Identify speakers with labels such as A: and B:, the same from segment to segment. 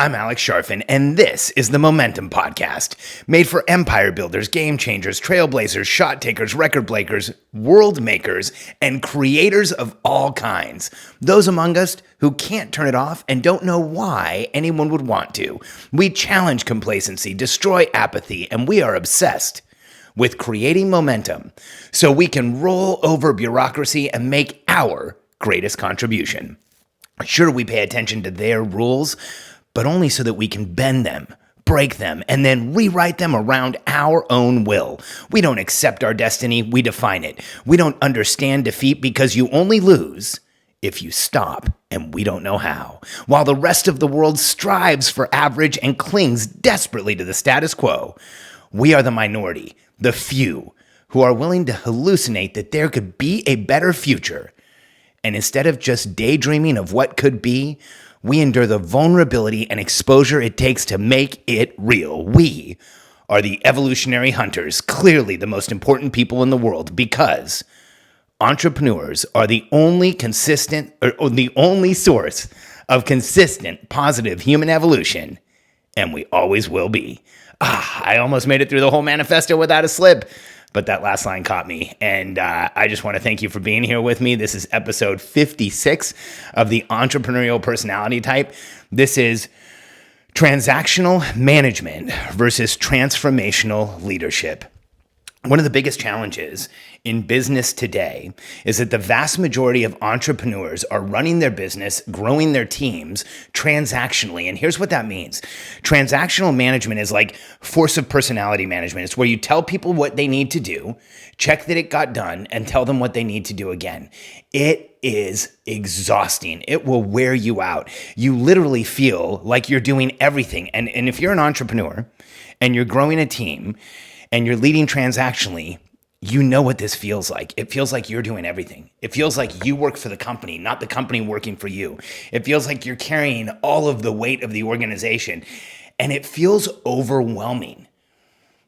A: I'm Alex Sharfin, and this is the Momentum Podcast, made for empire builders, game changers, trailblazers, shot takers, record breakers, world makers, and creators of all kinds. Those among us who can't turn it off and don't know why anyone would want to. We challenge complacency, destroy apathy, and we are obsessed with creating momentum so we can roll over bureaucracy and make our greatest contribution. Sure, we pay attention to their rules, but only so that we can bend them, break them, and then rewrite them around our own will. We don't accept our destiny, we define it. We don't understand defeat because you only lose if you stop, and we don't know how. While the rest of the world strives for average and clings desperately to the status quo, we are the minority, the few, who are willing to hallucinate that there could be a better future. And instead of just daydreaming of what could be, we endure the vulnerability and exposure it takes to make it real. We are the evolutionary hunters, clearly the most important people in the world, because entrepreneurs are the only source of consistent, positive human evolution, and we always will be. I almost made it through the whole manifesto without a slip, but that last line caught me. And I just want to thank you for being here with me. This is episode 56 of the Entrepreneurial Personality Type. This is transactional management versus transformational leadership. One of the biggest challenges in business today is that the vast majority of entrepreneurs are running their business, growing their teams transactionally. And here's what that means. Transactional management is like force of personality management. It's where you tell people what they need to do, check that it got done, and tell them what they need to do again. It is exhausting. It will wear you out. You literally feel like you're doing everything. And if you're an entrepreneur and you're growing a team, and you're leading transactionally, you know what this feels like. It feels like you're doing everything. It feels like you work for the company, not the company working for you. It feels like you're carrying all of the weight of the organization, and it feels overwhelming.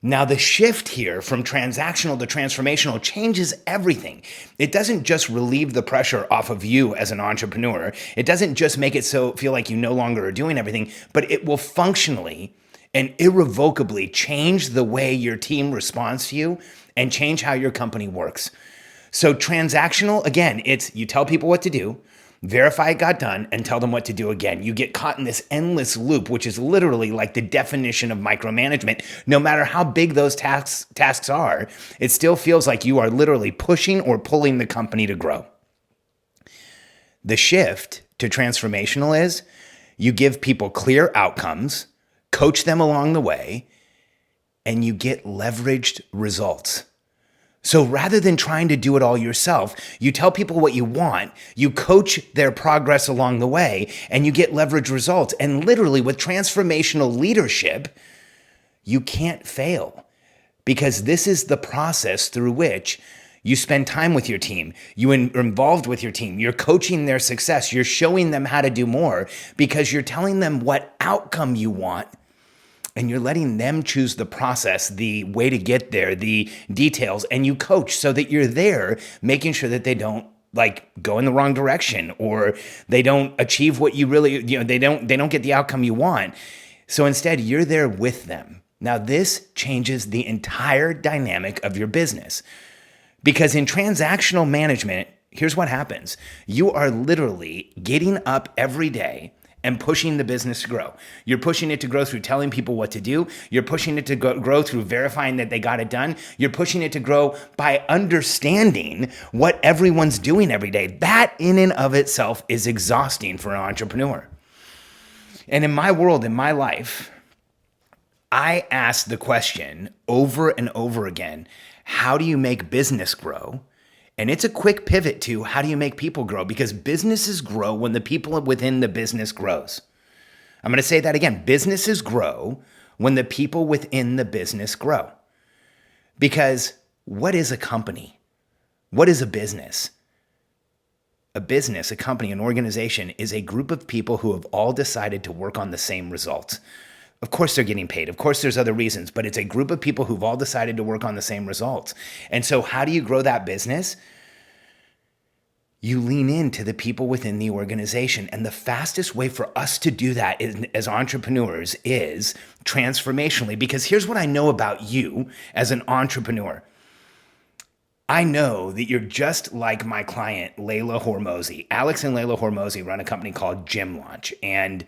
A: Now, the shift here from transactional to transformational changes everything. It doesn't just relieve the pressure off of you as an entrepreneur. It doesn't just make it so feel like you no longer are doing everything, but it will functionally and irrevocably change the way your team responds to you and change how your company works. So transactional, again, it's you tell people what to do, verify it got done, and tell them what to do again. You get caught in this endless loop, which is literally like the definition of micromanagement. No matter how big those tasks are, it still feels like you are literally pushing or pulling the company to grow. The shift to transformational is you give people clear outcomes, coach them along the way, and you get leveraged results. So rather than trying to do it all yourself, you tell people what you want, you coach their progress along the way, and you get leveraged results. And literally with transformational leadership, you can't fail because this is the process through which you spend time with your team. You are involved with your team. You're coaching their success. You're showing them how to do more because you're telling them what outcome you want. And you're letting them choose the process, the way to get there, the details, and you coach so that you're there making sure that they don't go in the wrong direction or they don't achieve what you really, they don't get the outcome you want. So instead, you're there with them. Now, this changes the entire dynamic of your business because in transactional management, here's what happens. You are literally getting up every day and pushing the business to grow. You're pushing it to grow through telling people what to do. You're pushing it to grow through verifying that they got it done. You're pushing it to grow by understanding what everyone's doing every day. That in and of itself is exhausting for an entrepreneur. And in my world, in my life, I ask the question over and over again, how do you make business grow? And it's a quick pivot to how do you make people grow? Because businesses grow when the people within the business grows. I'm going to say that again. Businesses grow when the people within the business grow. Because what is a company? What is a business? A business, a company, an organization is a group of people who have all decided to work on the same results. Of course they're getting paid. Of course there's other reasons, but it's a group of people who've all decided to work on the same results. And so how do you grow that business? you lean into the people within the organization. And the fastest way for us to do that as entrepreneurs is transformationally. Because here's what I know about you as an entrepreneur. I know that you're just like my client, Layla Hormozy. Alex and Layla Hormozy run a company called Gym Launch. And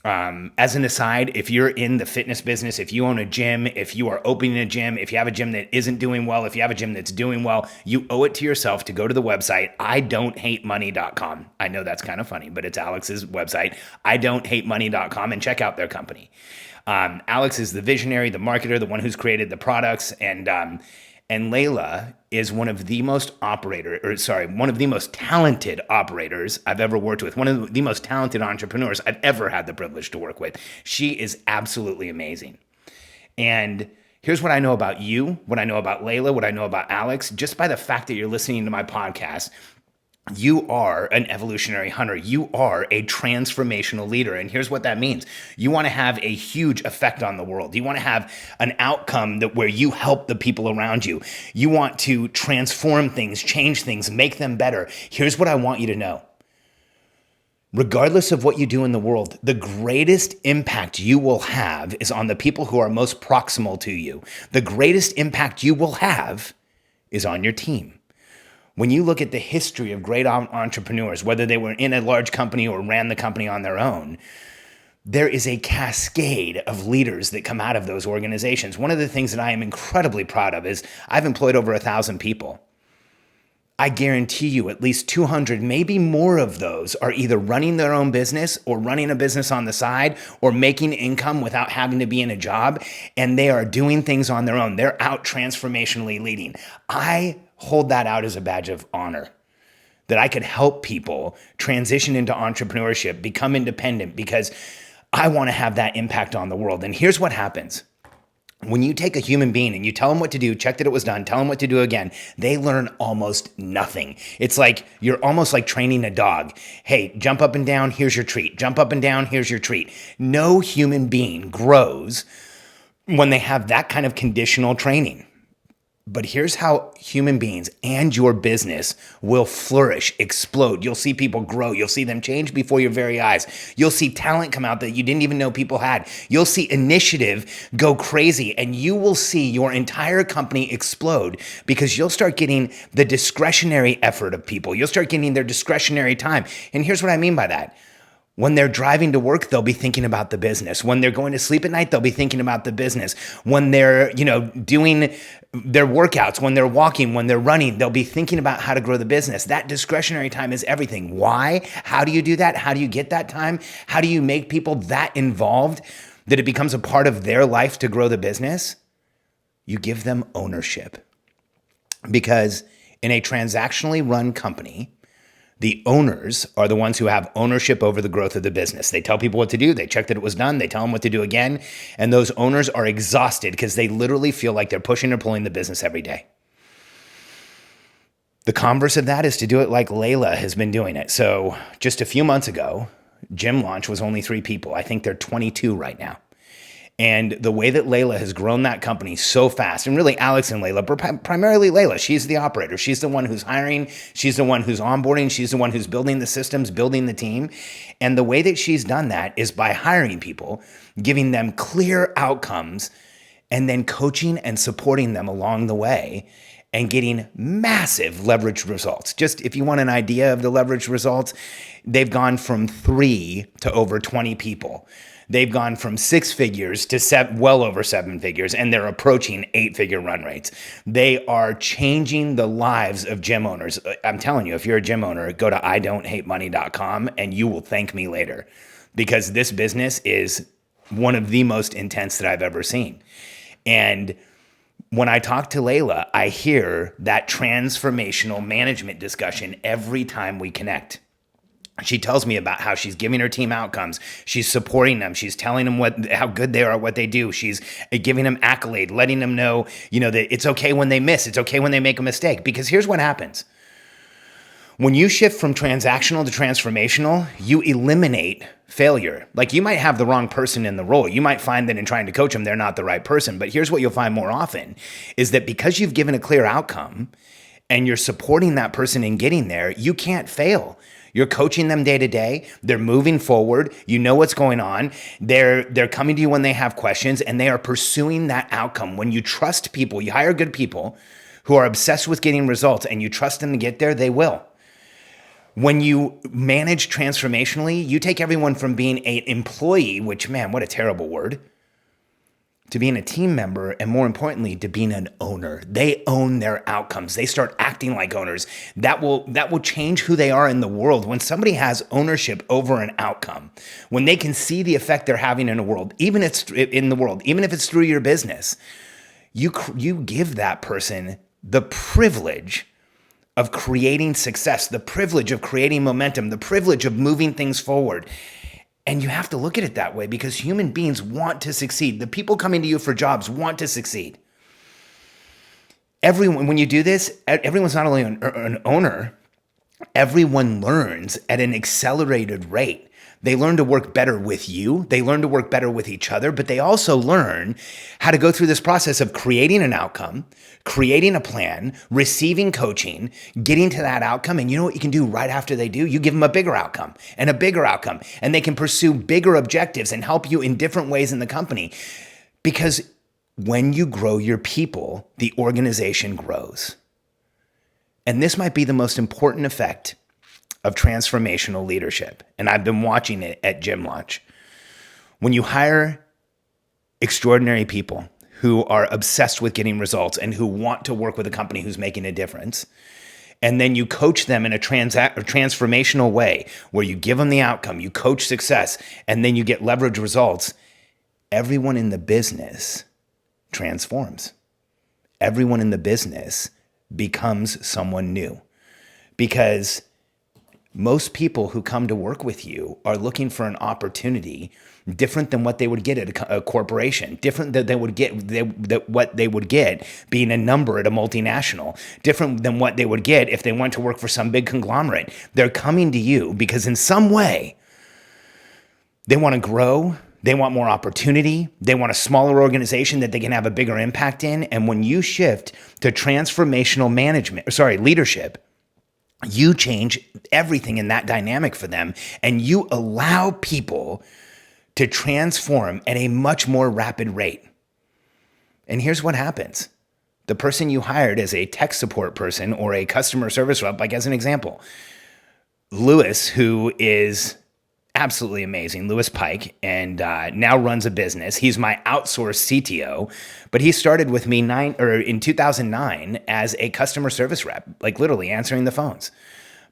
A: as an aside, if you're in the fitness business, if you own a gym, if you are opening a gym, if you have a gym that isn't doing well, if you have a gym that's doing well, you owe it to yourself to go to the website, idon'thatemoney.com. I know that's kind of funny, but it's Alex's website, idon'thatemoney.com, and check out their company. Alex is the visionary, the marketer, the one who's created the products, and Layla is one of the most talented operators I've ever worked with. One of the most talented entrepreneurs I've ever had the privilege to work with. She is absolutely amazing. And here's what I know about you, what I know about Layla, what I know about Alex, just by the fact that you're listening to my podcast. You are an evolutionary hunter. You are a transformational leader. And here's what that means. You want to have a huge effect on the world. You want to have an outcome where you help the people around you. You want to transform things, change things, make them better. Here's what I want you to know. Regardless of what you do in the world, the greatest impact you will have is on the people who are most proximal to you. The greatest impact you will have is on your team. When you look at the history of great entrepreneurs, whether they were in a large company or ran the company on their own, there is a cascade of leaders that come out of those organizations. One of the things that I am incredibly proud of is I've employed over 1,000 people. I guarantee you at least 200, maybe more of those are either running their own business or running a business on the side or making income without having to be in a job, and they are doing things on their own. They're out transformationally leading. I hold that out as a badge of honor, that I could help people transition into entrepreneurship, become independent, because I want to have that impact on the world. And here's what happens. When you take a human being and you tell them what to do, check that it was done, tell them what to do again, they learn almost nothing. It's like you're almost like training a dog. Hey, jump up and down, here's your treat. Jump up and down, here's your treat. No human being grows when they have that kind of conditional training. But here's how human beings and your business will flourish, explode. You'll see people grow. You'll see them change before your very eyes. You'll see talent come out that you didn't even know people had. You'll see initiative go crazy, and you will see your entire company explode because you'll start getting the discretionary effort of people. You'll start getting their discretionary time. And here's what I mean by that. When they're driving to work, they'll be thinking about the business. When they're going to sleep at night, they'll be thinking about the business. When they're, doing their workouts, when they're walking, when they're running, they'll be thinking about how to grow the business. That discretionary time is everything. Why? How do you do that? How do you get that time? How do you make people that involved that it becomes a part of their life to grow the business? You give them ownership. Because in a transactionally run company, the owners are the ones who have ownership over the growth of the business. They tell people what to do. They check that it was done. They tell them what to do again. And those owners are exhausted because they literally feel like they're pushing or pulling the business every day. The converse of that is to do it like Layla has been doing it. So just a few months ago, Gym Launch was only 3 people. I think they're 22 right now. And the way that Layla has grown that company so fast, and really Alex and Layla, but primarily Layla, she's the operator. She's the one who's hiring. She's the one who's onboarding. She's the one who's building the systems, building the team. And the way that she's done that is by hiring people, giving them clear outcomes, and then coaching and supporting them along the way and getting massive leveraged results. Just if you want an idea of the leveraged results, they've gone from 3 to over 20 people. They've gone from 6 figures to well over 7 figures, and they're approaching 8-figure run rates. They are changing the lives of gym owners. I'm telling you, if you're a gym owner, go to idon'thatemoney.com and you will thank me later, because this business is one of the most intense that I've ever seen. And when I talk to Layla, I hear that transformational management discussion every time we connect. She tells me about how she's giving her team outcomes. She's supporting them. She's telling them how good they are at what they do. She's giving them accolade, letting them know, that it's okay when they miss. It's okay when they make a mistake. Because here's what happens. When you shift from transactional to transformational, you eliminate failure. Like, you might have the wrong person in the role. You might find that in trying to coach them, they're not the right person. But here's what you'll find more often is that because you've given a clear outcome, and you're supporting that person in getting there, you can't fail. You're coaching them day to day. They're moving forward. You know what's going on. They're coming to you when they have questions, and they are pursuing that outcome. When you trust people, you hire good people who are obsessed with getting results, and you trust them to get there, they will. When you manage transformationally, you take everyone from being an employee, which, man, what a terrible word, to being a team member, and more importantly, to being an owner. They own their outcomes. They start acting like owners. That will change who they are in the world. When somebody has ownership over an outcome, when they can see the effect they're having in the world, even if it's through your business, you give that person the privilege of creating success, the privilege of creating momentum, the privilege of moving things forward. And you have to look at it that way, because human beings want to succeed. The people coming to you for jobs want to succeed. Everyone, when you do this, everyone's not only an owner, everyone learns at an accelerated rate. They learn to work better with you. They learn to work better with each other, but they also learn how to go through this process of creating an outcome, creating a plan, receiving coaching, getting to that outcome. And you know what you can do right after they do? You give them a bigger outcome and a bigger outcome, and they can pursue bigger objectives and help you in different ways in the company. Because when you grow your people, the organization grows. And this might be the most important effect of transformational leadership. And I've been watching it at Gym Launch. When you hire extraordinary people who are obsessed with getting results and who want to work with a company who's making a difference, and then you coach them in a transformational way where you give them the outcome, you coach success, and then you get leverage results, everyone in the business transforms. Everyone in the business becomes someone new, because most people who come to work with you are looking for an opportunity different than what they would get at a corporation, different than what they would get being a number at a multinational, different than what they would get if they went to work for some big conglomerate. They're coming to you because in some way they want to grow, they want more opportunity, they want a smaller organization that they can have a bigger impact in. And when you shift to transformational leadership, you change everything in that dynamic for them, and you allow people to transform at a much more rapid rate. And here's what happens. The person you hired as a tech support person or a customer service rep, like as an example, Lewis, who is absolutely amazing, Lewis Pike, and now runs a business. He's my outsourced CTO, but he started with me in 2009 as a customer service rep, like literally answering the phones.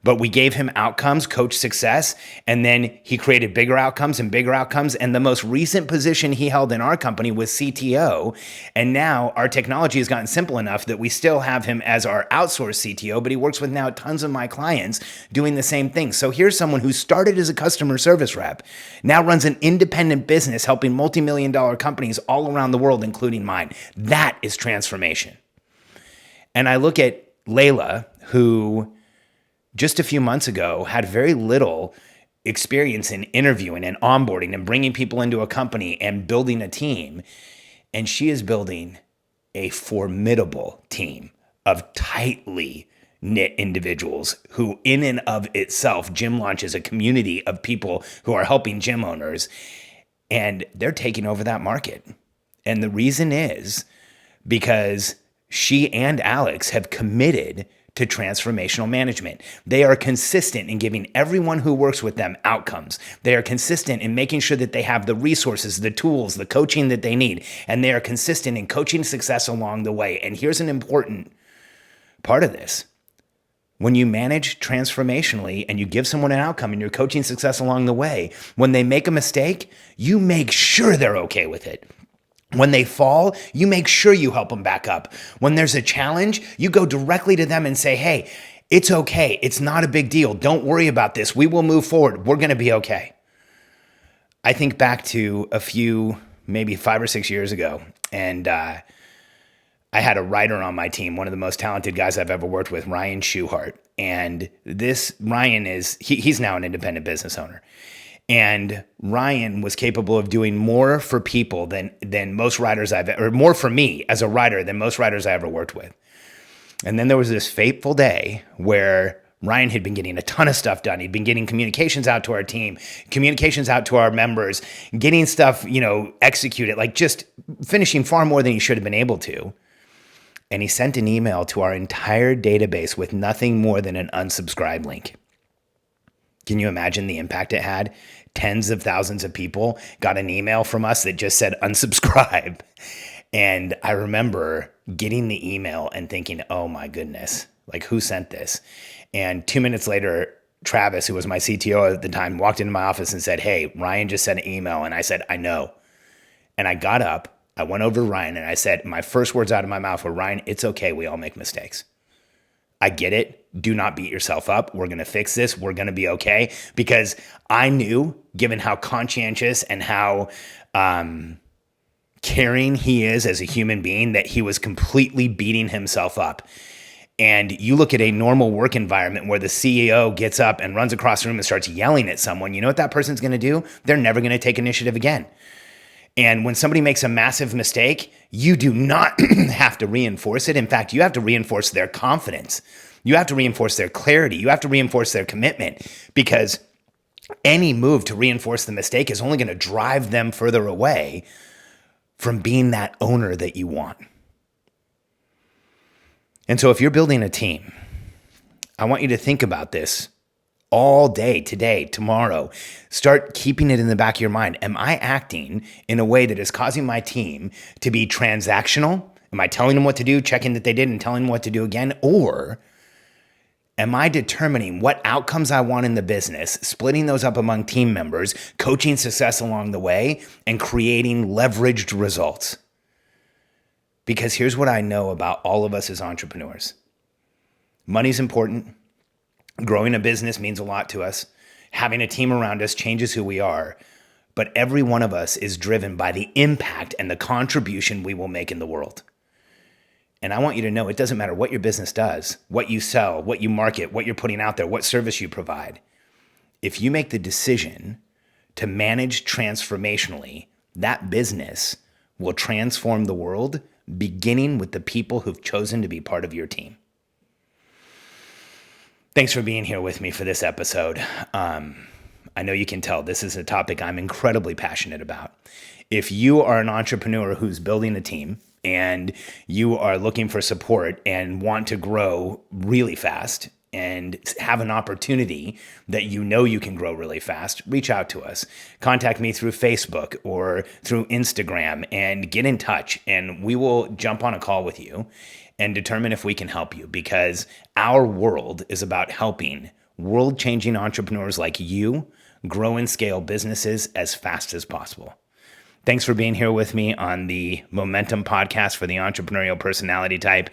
A: But we gave him outcomes, coach success, and then he created bigger outcomes and bigger outcomes. And the most recent position he held in our company was CTO. And now our technology has gotten simple enough that we still have him as our outsourced CTO, but he works with now tons of my clients doing the same thing. So here's someone who started as a customer service rep, now runs an independent business helping multi-million-dollar companies all around the world, including mine. That is transformation. And I look at Layla, who just a few months ago had very little experience in interviewing and onboarding and bringing people into a company and building a team. And she is building a formidable team of tightly knit individuals who in and of itself, Gym Launch is a community of people who are helping gym owners, and they're taking over that market. And the reason is because she and Alex have committed to transformational management. They are consistent in giving everyone who works with them outcomes. They are consistent in making sure that they have the resources, the tools, the coaching that they need. And they are consistent in coaching success along the way. And here's an important part of this. When you manage transformationally and you give someone an outcome and you're coaching success along the way, when they make a mistake, you make sure they're okay with it. When they fall, you make sure you help them back up. When there's a challenge, you go directly to them and say, hey, it's okay. It's not a big deal. Don't worry about this. We will move forward. We're going to be okay. I think back to a few, maybe 5 or 6 years ago, and I had a writer on my team, one of the most talented guys I've ever worked with, Ryan Schuhart. And Ryan he's now an independent business owner. And Ryan was capable of doing more for people than most writers more for me as a writer than most writers I ever worked with. And then there was this fateful day where Ryan had been getting a ton of stuff done. He'd been getting communications out to our team, communications out to our members, getting stuff, executed, like just finishing far more than he should have been able to. And he sent an email to our entire database with nothing more than an unsubscribe link. Can you imagine the impact it had? Tens of thousands of people got an email from us that just said unsubscribe. And I remember getting the email and thinking, oh my goodness, like who sent this? And 2 minutes later, Travis, who was my CTO at the time, walked into my office and said, hey, Ryan just sent an email. And I said, I know. And I got up, I went over to Ryan and I said, my first words out of my mouth were, Ryan, it's okay. We all make mistakes. I get it. Do not beat yourself up. We're going to fix this. We're going to be okay. Because I knew, given how conscientious and how caring he is as a human being, that he was completely beating himself up. And you look at a normal work environment where the CEO gets up and runs across the room and starts yelling at someone. You know what that person's going to do? They're never going to take initiative again. And when somebody makes a massive mistake, you do not have to reinforce it. In fact, you have to reinforce their confidence. You have to reinforce their clarity. You have to reinforce their commitment, because any move to reinforce the mistake is only going to drive them further away from being that owner that you want. And so if you're building a team, I want you to think about this all day, today, tomorrow. Start keeping it in the back of your mind. Am I acting in a way that is causing my team to be transactional? Am I telling them what to do, checking that they did, and telling them what to do again? Or am I determining what outcomes I want in the business, splitting those up among team members, coaching success along the way, and creating leveraged results? Because here's what I know about all of us as entrepreneurs. Money's important. Growing a business means a lot to us. Having a team around us changes who we are. But every one of us is driven by the impact and the contribution we will make in the world. And I want you to know it doesn't matter what your business does, what you sell, what you market, what you're putting out there, what service you provide. If you make the decision to manage transformationally, that business will transform the world, beginning with the people who've chosen to be part of your team. Thanks for being here with me for this episode. I know you can tell this is a topic I'm incredibly passionate about. If you are an entrepreneur who's building a team and you are looking for support and want to grow really fast and have an opportunity that you know you can grow really fast, reach out to us. Contact me through Facebook or through Instagram and get in touch, and we will jump on a call with you and determine if we can help you, because our world is about helping world-changing entrepreneurs like you grow and scale businesses as fast as possible. Thanks for being here with me on the Momentum Podcast for the Entrepreneurial Personality Type.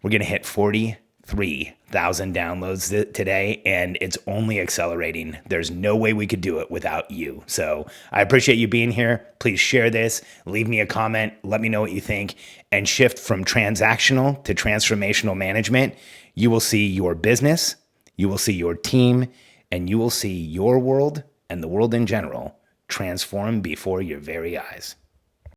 A: We're going to hit 43,000 downloads today, and it's only accelerating. There's no way we could do it without you. So I appreciate you being here. Please share this, leave me a comment, let me know what you think, and shift from transactional to transformational management. You will see your business, you will see your team, and you will see your world and the world in general transform before your very eyes.